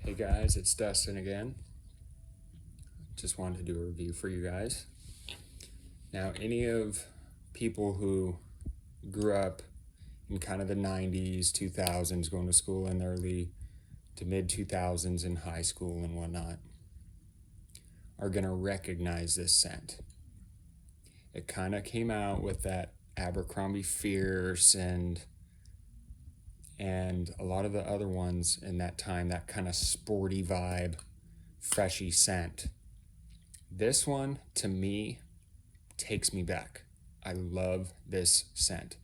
Hey guys, it's Dustin again. Just wanted to do a review for you guys. Now, any of people who grew up in kind of the 90s, 2000s, going to school in the early to mid 2000s in high school and whatnot, are going to recognize this scent. It kind of came out with that Abercrombie Fierce and a lot of the other ones in that time, that kind of sporty vibe, freshy scent. This one, to me, takes me back. I love this scent.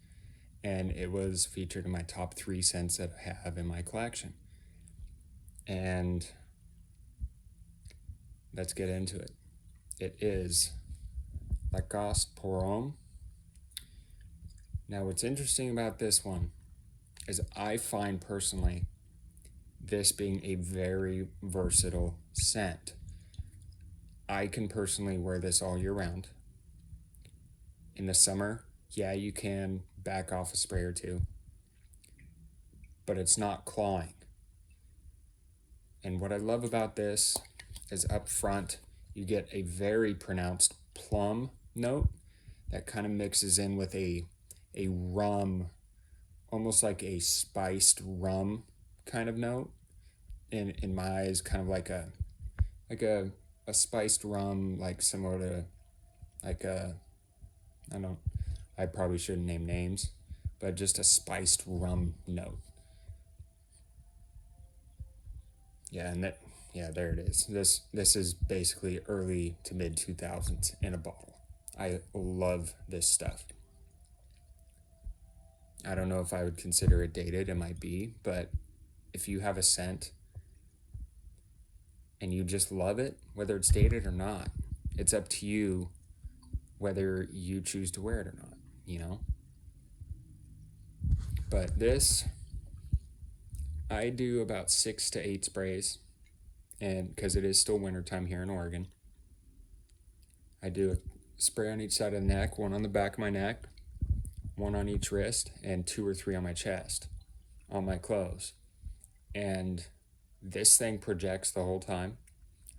And it was featured in my top 3 scents that I have in my collection. And let's get into it. It is Lacoste pour homme. Now, what's interesting about this one is I find personally this being a very versatile scent. I can personally wear this all year round. In the summer, yeah, you can back off a spray or two, but it's not clawing. And what I love about this is up front, you get a very pronounced plum note that kind of mixes in with a rum, almost like a spiced rum kind of note. In my eyes, kind of like a spiced rum, like similar to like a, I probably shouldn't name names, but just a spiced rum note. Yeah, there it is. This is basically early to mid 2000s in a bottle. I love this stuff. I don't know if I would consider it dated. It might be, but if you have a scent and you just love it, whether it's dated or not, it's up to you whether you choose to wear it or not, you know? But this, I do about 6 to 8 sprays, and because it is still wintertime here in Oregon. I do a spray on each side of the neck, one on the back of my neck, one on each wrist, and 2 or 3 on my chest, on my clothes. And this thing projects the whole time.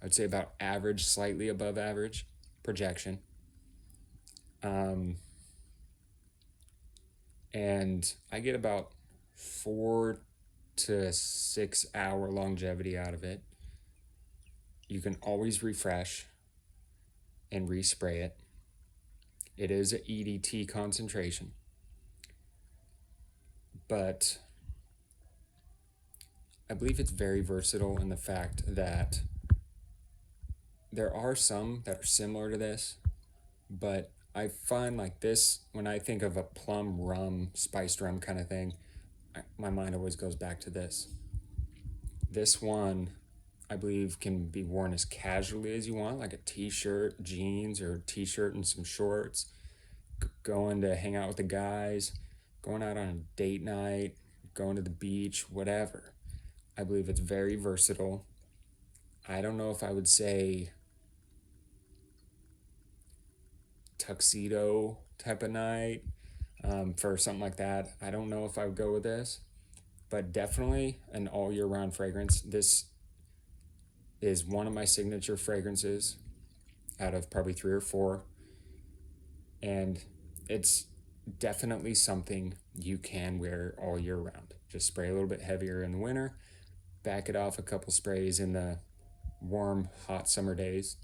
I'd say about average, slightly above average projection. And I get about 4 to 6 hour longevity out of it. You can always refresh and respray it. It is an EDT concentration, but I believe it's very versatile in the fact that there are some that are similar to this, but I find like this, when I think of a plum rum, spiced rum kind of thing, my mind always goes back to this. This one, I believe, can be worn as casually as you want, like a t-shirt, jeans, or t-shirt and some shorts, going to hang out with the guys, going out on a date night, going to the beach, whatever. I believe it's very versatile. I don't know if I would say tuxedo type of night for something like that. I don't know if I would go with this, but definitely an all year round fragrance. This is one of my signature fragrances out of probably 3 or 4, and it's definitely something you can wear all year round. Just spray a little bit heavier in the winter, back it off a couple sprays in the warm, hot summer days,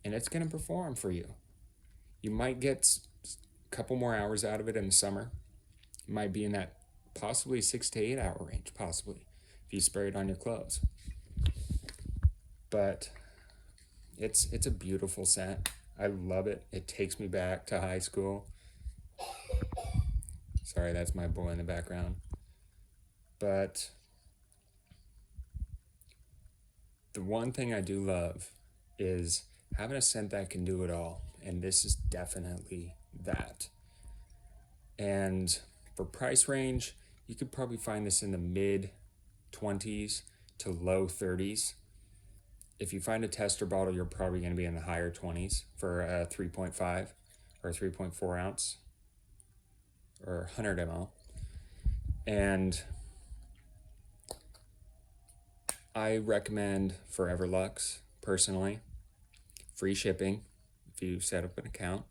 and it's going to perform for you. You might get a couple more hours out of it in the summer. It might be in that possibly 6 to 8 hour range, possibly, if you spray it on your clothes. But it's a beautiful scent. I love it. It takes me back to high school. Sorry, that's my boy in the background. But the one thing I do love is having a scent that can do it all. And this is definitely that. And for price range, you could probably find this in the mid 20s to low 30s. If you find a tester bottle, you're probably going to be in the higher 20s for a 3.5 or 3.4 ounce or 100 ml. And I recommend Forever Lux personally. Free shipping if you set up an account.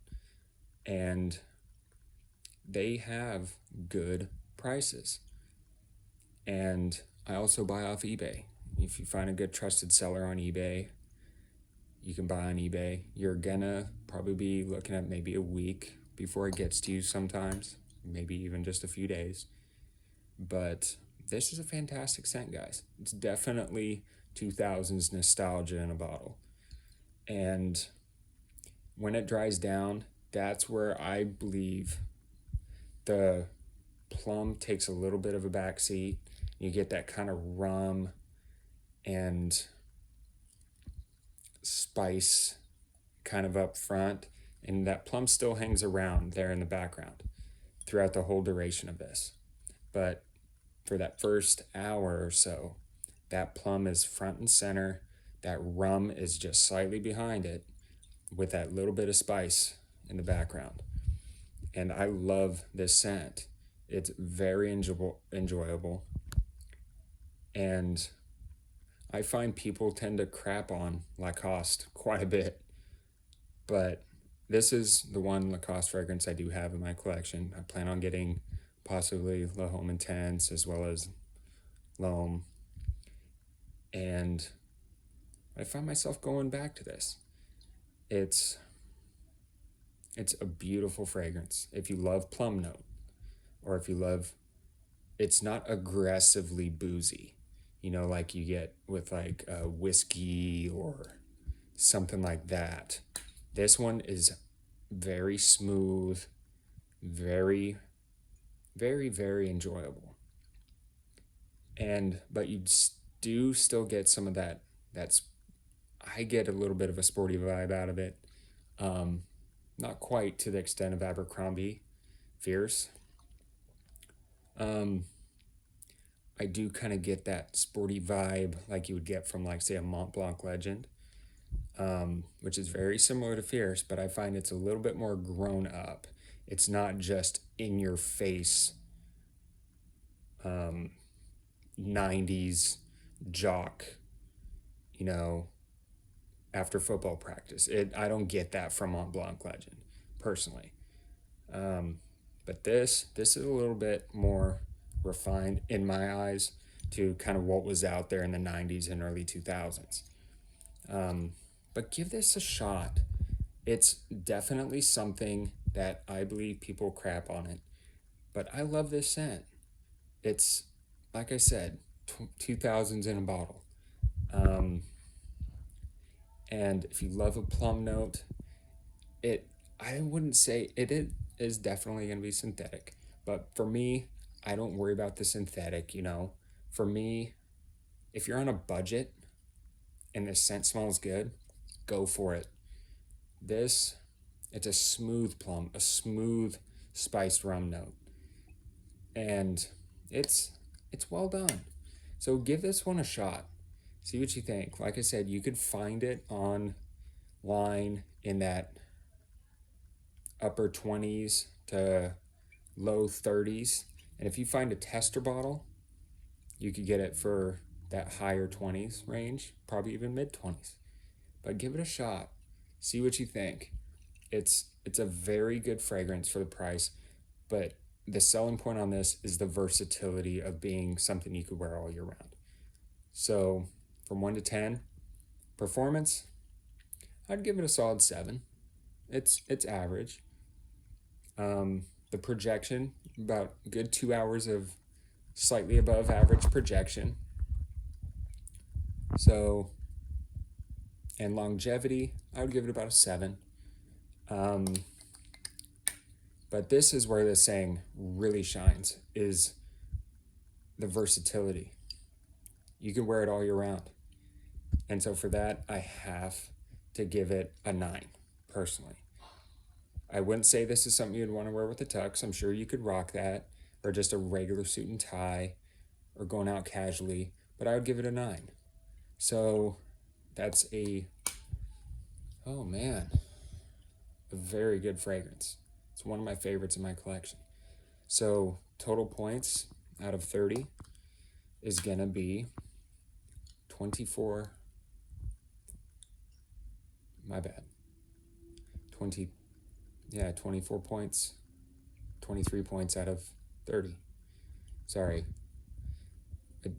And they have good prices. And I also buy off eBay. If you find a good trusted seller on eBay, you can buy on eBay. You're gonna probably be looking at maybe a week before it gets to you sometimes, maybe even just a few days. But this is a fantastic scent, guys. It's definitely 2000s nostalgia in a bottle. And when it dries down, that's where I believe the plum takes a little bit of a backseat. You get that kind of rum and spice kind of up front, and that plum still hangs around there in the background throughout the whole duration of this. But for that first hour or so, that plum is front and center. That rum is just slightly behind it with that little bit of spice in the background. And I love this scent. It's very enjoyable. And I find people tend to crap on Lacoste quite a bit. But this is the one Lacoste fragrance I do have in my collection. I plan on getting possibly La Homme Intense as well as L'Homme. And I find myself going back to this. It's a beautiful fragrance. If you love plum note, or if you love, it's not aggressively boozy, like you get with like a whiskey or something like that. This one is very smooth, very, very, very enjoyable. But you do still get some of that. I get a little bit of a sporty vibe out of it. Not quite to the extent of Abercrombie Fierce. I do kind of get that sporty vibe like you would get from, like, say, a Mont Blanc Legend, which is very similar to Fierce, but I find it's a little bit more grown up. It's not just in your face 90s jock, after football practice. I don't get that from Mont Blanc Legend, personally. But this is a little bit more refined in my eyes to kind of what was out there in the 90s and early 2000s. But give this a shot. It's definitely something that I believe people crap on it. But I love this scent. It's, like I said, 2000s in a bottle. And if you love a plum note, I wouldn't say it is definitely going to be synthetic. But for me, I don't worry about the synthetic, For me, if you're on a budget and the scent smells good, go for it. It's a smooth plum, a smooth spiced rum note. And it's well done. So give this one a shot. See what you think. Like I said, you could find it online in that upper 20s to low 30s. And if you find a tester bottle, you could get it for that higher 20s range, probably even mid 20s. But give it a shot. See what you think. It's a very good fragrance for the price, but the selling point on this is the versatility of being something you could wear all year round. So from 1 to 10, performance, I'd give it a solid 7. It's average. The projection, about a good 2 hours of slightly above average projection. So, and longevity, I would give it about a 7. But this is where the saying really shines, is the versatility. You can wear it all year round. And so for that, I have to give it a 9, personally. I wouldn't say this is something you'd want to wear with a tux. I'm sure you could rock that, or just a regular suit and tie, or going out casually, but I would give it a 9. So that's a very good fragrance. It's one of my favorites in my collection. So total points out of 30 is gonna be 24. My bad. 24 points. 23 points out of 30. Sorry. A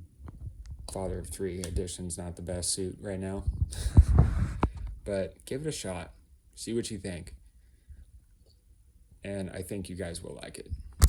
father of 3 edition's not the best suit right now. But give it a shot. See what you think. And I think you guys will like it.